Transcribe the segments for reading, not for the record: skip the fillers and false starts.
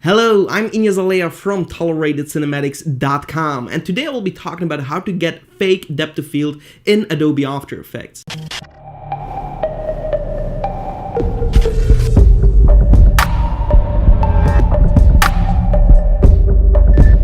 Hello, I'm Ignace Aleya from ToleratedCinematics.com, and today I will be talking about how to get fake depth of field in Adobe After Effects.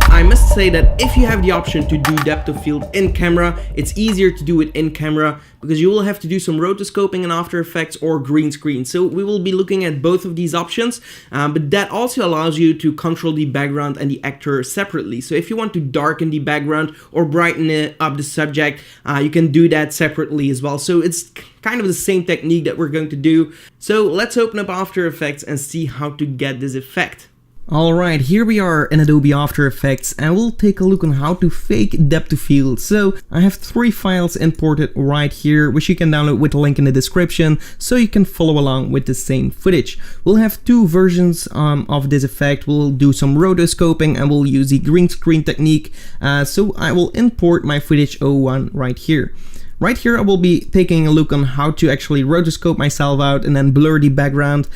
I must say that if you have the option to do depth of field in camera, it's easier to do it in camera because you will have to do some rotoscoping in After Effects or green screen. So we will be looking at both of these options, but that also allows you to control the background and the actor separately. So if you want to darken the background or brighten up the subject, you can do that separately as well. So it's kind of the same technique that we're going to do. So let's open up After Effects and see how to get this effect. Alright, here we are in Adobe After Effects and we'll take a look on how to fake depth of field. So I have 3 files imported right here, which you can download with the link in the description so you can follow along with the same footage. We'll have 2 versions of this effect. We'll do some rotoscoping and we'll use the green screen technique. So I will import my footage 01 right here. Right here I will be taking a look on how to actually rotoscope myself out and then blur the background.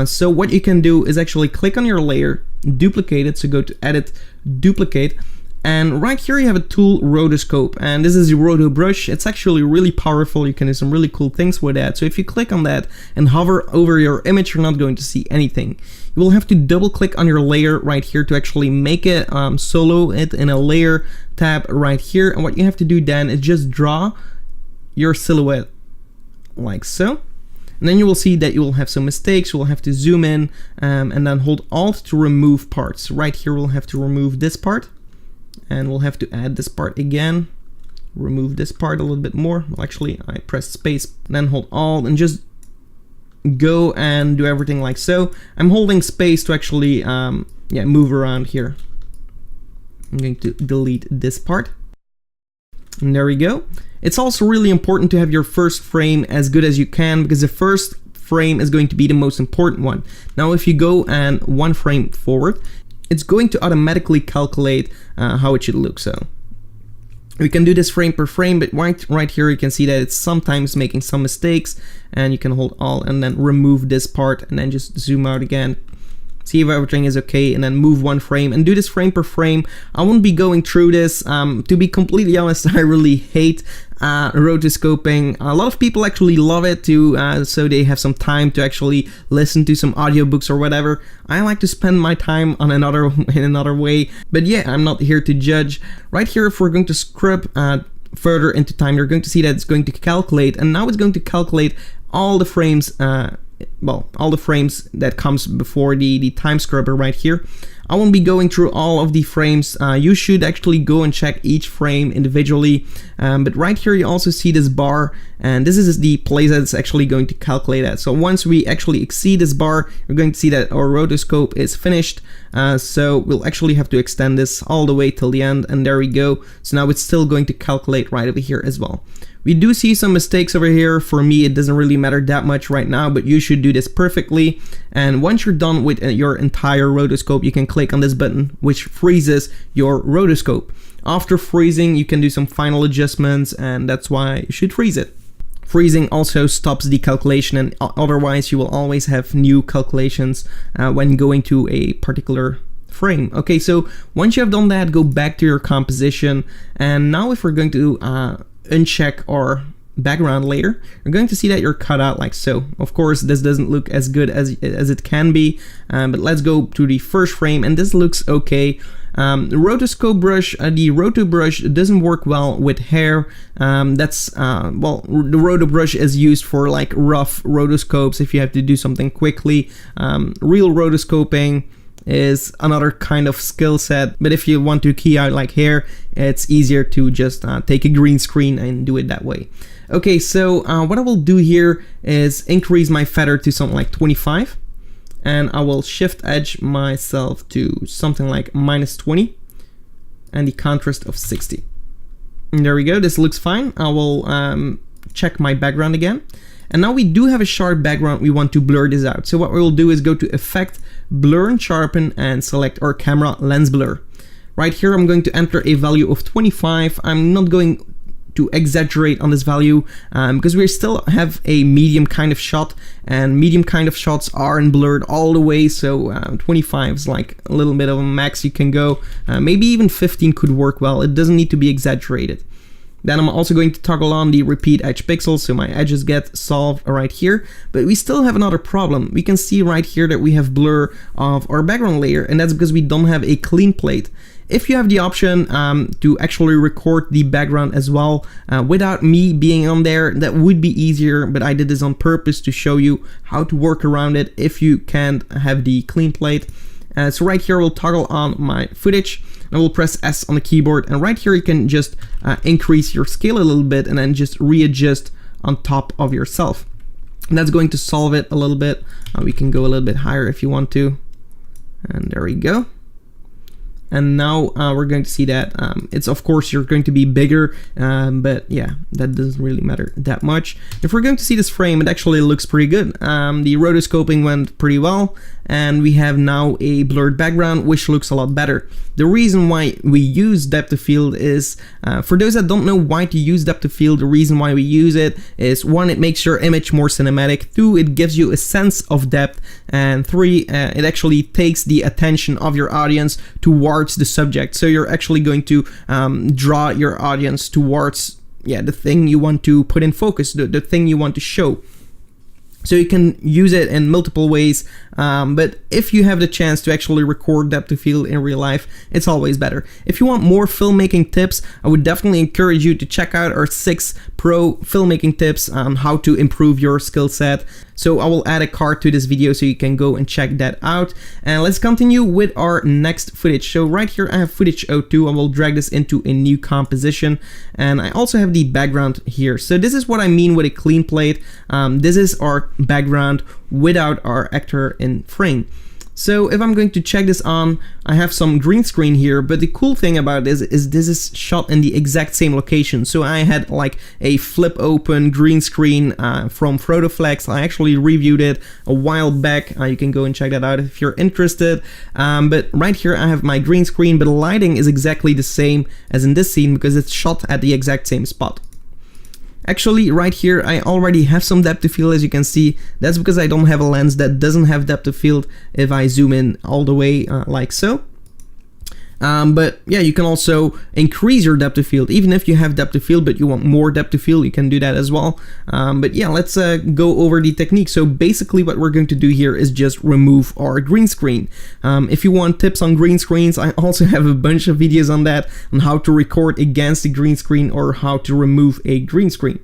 So what you can do is actually click on your layer, duplicate it, so go to edit, duplicate, and right here you have a tool, rotoscope, and this is the roto brush. It's actually really powerful. You can do some really cool things with that. So if you click on that and hover over your image, you're not going to see anything. You will have to double click on your layer right here to actually make it solo it in a layer tab right here, and what you have to do then is just draw your silhouette like so, and then you will see that you will have some mistakes. You will have to zoom in and then hold Alt to remove parts. Right here we'll have to remove this part, and we'll have to add this part again, remove this part a little bit more. Well, actually I press space, then hold Alt and just go and do everything like so. I'm holding space to actually move around here. I'm going to delete this part. And there we go. It's also really important to have your first frame as good as you can, because the first frame is going to be the most important one. Now if you go and 1 frame forward, it's going to automatically calculate how it should look. So we can do this frame per frame, but right here you can see that it's sometimes making some mistakes, and you can hold Alt and then remove this part and then just zoom out again. See if everything is okay, and then move 1 frame and do this frame per frame. I won't be going through this. To be completely honest, I really hate rotoscoping. A lot of people actually love it too, so they have some time to actually listen to some audiobooks or whatever. I like to spend my time on in another way, but yeah, I'm not here to judge. Right here, if we're going to scrub further into time, you're going to see that it's going to calculate, and now it's going to calculate all the frames all the frames that comes before the time scrubber right here. I won't be going through all of the frames. You should actually go and check each frame individually, but right here you also see this bar, and this is the place that's actually going to calculate that. So once we actually exceed this bar, you're going to see that our rotoscope is finished. So we'll actually have to extend this all the way till the end, and there we go. So now it's still going to calculate right over here as well. We do see some mistakes over here. For me, it doesn't really matter that much right now, but you should do this perfectly. And once you're done with your entire rotoscope, you can click on this button, which freezes your rotoscope. After freezing, you can do some final adjustments, and that's why you should freeze it. Freezing also stops the calculation, and otherwise you will always have new calculations when going to a particular frame. Okay, so once you have done that, go back to your composition, and now if we're going to uncheck our background layer, you're going to see that you're cut out like so. Of course, this doesn't look as good as it can be, but let's go to the first frame, and this looks okay. The rotoscope brush, the roto brush doesn't work well with hair. The roto brush is used for like rough rotoscopes if you have to do something quickly. Real rotoscoping is another kind of skill set, but if you want to key out like hair, it's easier to just take a green screen and do it that way. Okay, so what I will do here is increase my feather to something like 25, and I will shift edge myself to something like -20, and the contrast of 60. And there we go, this looks fine. I will check my background again. And now we do have a sharp background. We want to blur this out. So what we will do is go to Effect, Blur and Sharpen, and select our camera lens blur. Right here, I'm going to enter a value of 25. I'm not going to exaggerate on this value because we still have a medium kind of shot, and medium kind of shots aren't blurred all the way, so 25 is like a little bit of a max you can go. Maybe even 15 could work well. It doesn't need to be exaggerated. Then I'm also going to toggle on the repeat edge pixels, so my edges get solved right here. But we still have another problem. We can see right here that we have blur of our background layer, and that's because we don't have a clean plate. If you have the option to actually record the background as well without me being on there, that would be easier, but I did this on purpose to show you how to work around it if you can't have the clean plate. So right here we'll toggle on my footage, and we'll press S on the keyboard, and right here you can just increase your scale a little bit and then just readjust on top of yourself. And that's going to solve it a little bit. We can go a little bit higher if you want to, and there we go. And now we're going to see that it's, of course, you're going to be bigger, but yeah, that doesn't really matter that much. If we're going to see this frame, it actually looks pretty good. The rotoscoping went pretty well, and we have now a blurred background, which looks a lot better. The reason why we use depth of field is, for those that don't know why to use depth of field, the reason why we use it is, 1, it makes your image more cinematic, 2, it gives you a sense of depth, and 3, it actually takes the attention of your audience towards the subject. So you're actually going to draw your audience towards the thing you want to put in focus, the thing you want to show. So you can use it in multiple ways, but if you have the chance to actually record depth of field in real life, it's always better. If you want more filmmaking tips, I would definitely encourage you to check out our 6 pro filmmaking tips on how to improve your skill set. So I will add a card to this video so you can go and check that out. And let's continue with our next footage. So right here I have footage 02. I will drag this into a new composition, and I also have the background here. So this is what I mean with a clean plate. This is our background without our actor in frame. So if I'm going to check this on, I have some green screen here, but the cool thing about this is shot in the exact same location. So I had like a flip open green screen from Frotoflex. I actually reviewed it a while back. You can go and check that out if you're interested. But right here I have my green screen, but the lighting is exactly the same as in this scene because it's shot at the exact same spot. Actually, right here, I already have some depth of field, as you can see. That's because I don't have a lens that doesn't have depth of field if I zoom in all the way like so. But yeah, you can also increase your depth of field. Even if you have depth of field but you want more depth of field, you can do that as well. But yeah, let's go over the technique. So basically what we're going to do here is just remove our green screen. If you want tips on green screens, I also have a bunch of videos on that, on how to record against the green screen or how to remove a green screen.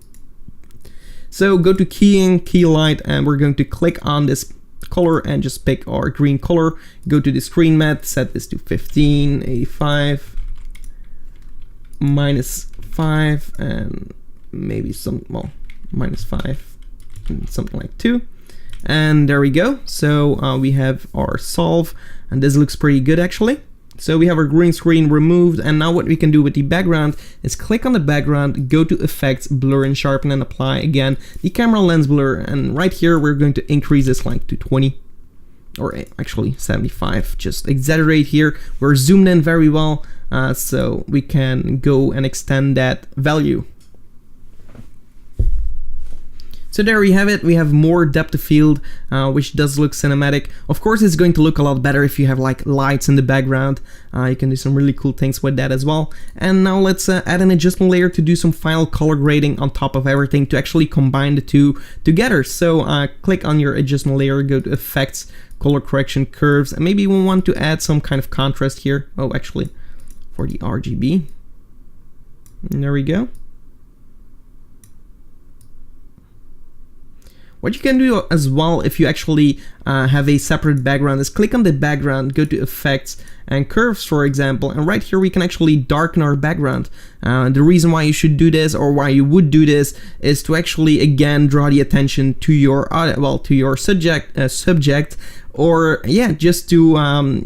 So go to keying, key light, and we're going to click on this color and just pick our green color. Go to the screen mat, set this to 15, 85, -5, and maybe some, well, -5, and something like 2. And there we go. So we have our solve, and this looks pretty good actually. So we have our green screen removed, and now what we can do with the background is click on the background, go to Effects, Blur and Sharpen, and apply again the camera lens blur. And right here we're going to increase this like to 20, or actually 75. Just exaggerate here. We're zoomed in very well, so we can go and extend that value. So there we have it. We have more depth of field, which does look cinematic. Of course, it's going to look a lot better if you have like lights in the background. You can do some really cool things with that as well. And now let's add an adjustment layer to do some final color grading on top of everything to actually combine the two together. So click on your adjustment layer, go to Effects, Color Correction, Curves, and maybe we want to add some kind of contrast here. Oh, actually, for the RGB. And there we go. What you can do as well, if you actually have a separate background, is click on the background, go to Effects and Curves, for example, and right here we can actually darken our background. The reason why you should do this, or why you would do this, is to actually again draw the attention to your to your subject, or yeah, just to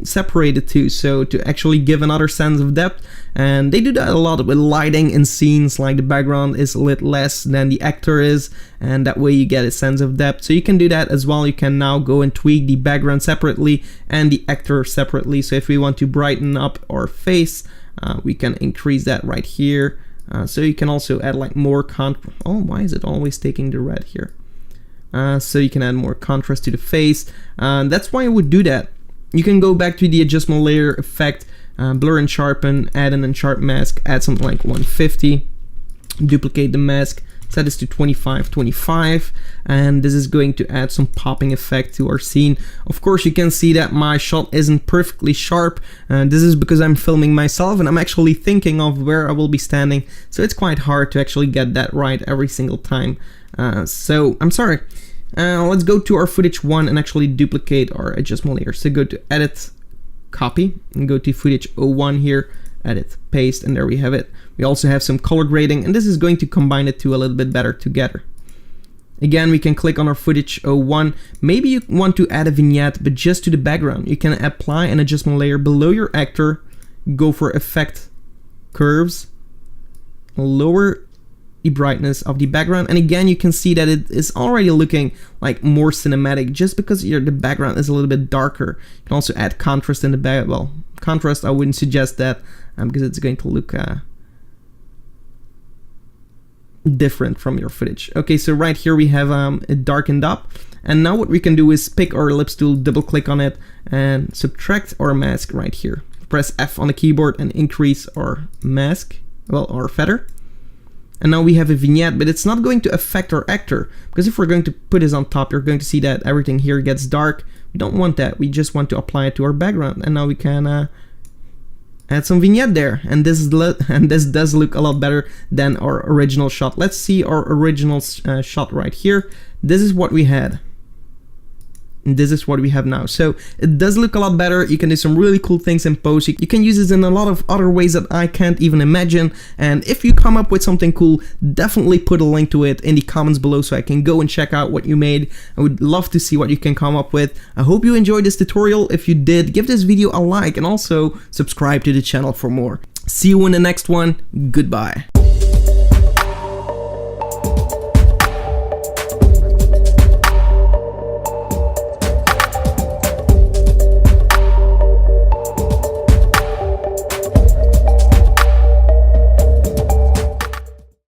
separate the two, so to actually give another sense of depth. And they do that a lot with lighting in scenes, like the background is lit less than the actor is, and that way you get a sense of depth. So you can do that as well. You can now go and tweak the background separately and the actor separately. So if we want to brighten up our face, we can increase that right here. So you can also add like more oh, why is it always taking the red here? So you can add more contrast to the face. That's why I would do that. You can go back to the adjustment layer effect, blur and sharpen, add an unsharp mask, add something like 150, duplicate the mask, set this to 25, and this is going to add some popping effect to our scene. Of course, you can see that my shot isn't perfectly sharp, and this is because I'm filming myself and I'm actually thinking of where I will be standing, so it's quite hard to actually get that right every single time. So I'm sorry. Let's go to our footage 1 and actually duplicate our adjustment layer. So go to edit, copy, and go to footage 01 here, edit, paste, and there we have it. We also have some color grading, and this is going to combine the two a little bit better together. Again, we can click on our footage 01. Maybe you want to add a vignette, but just to the background. You can apply an adjustment layer below your actor, go for effect, curves, lower the brightness of the background, and again you can see that it is already looking like more cinematic just because the background is a little bit darker. You can also add contrast in the back. Well, contrast I wouldn't suggest that because it's going to look different from your footage. Okay, so right here we have it darkened up, and now what we can do is pick our ellipse tool, double click on it, and subtract our mask right here. Press F on the keyboard and increase our mask, well, our feather. And now we have a vignette, but it's not going to affect our actor, because if we're going to put this on top, you're going to see that everything here gets dark. We don't want that. We just want to apply it to our background, and now we can add some vignette there, and this does look a lot better than our original shot. Let's see our original shot right here. This is what we had. And this is what we have now. So it does look a lot better. You can do some really cool things in post. You can use this in a lot of other ways that I can't even imagine. And if you come up with something cool, definitely put a link to it in the comments below so I can go and check out what you made. I would love to see what you can come up with. I hope you enjoyed this tutorial. If you did, give this video a like and also subscribe to the channel for more. See you in the next one. Goodbye.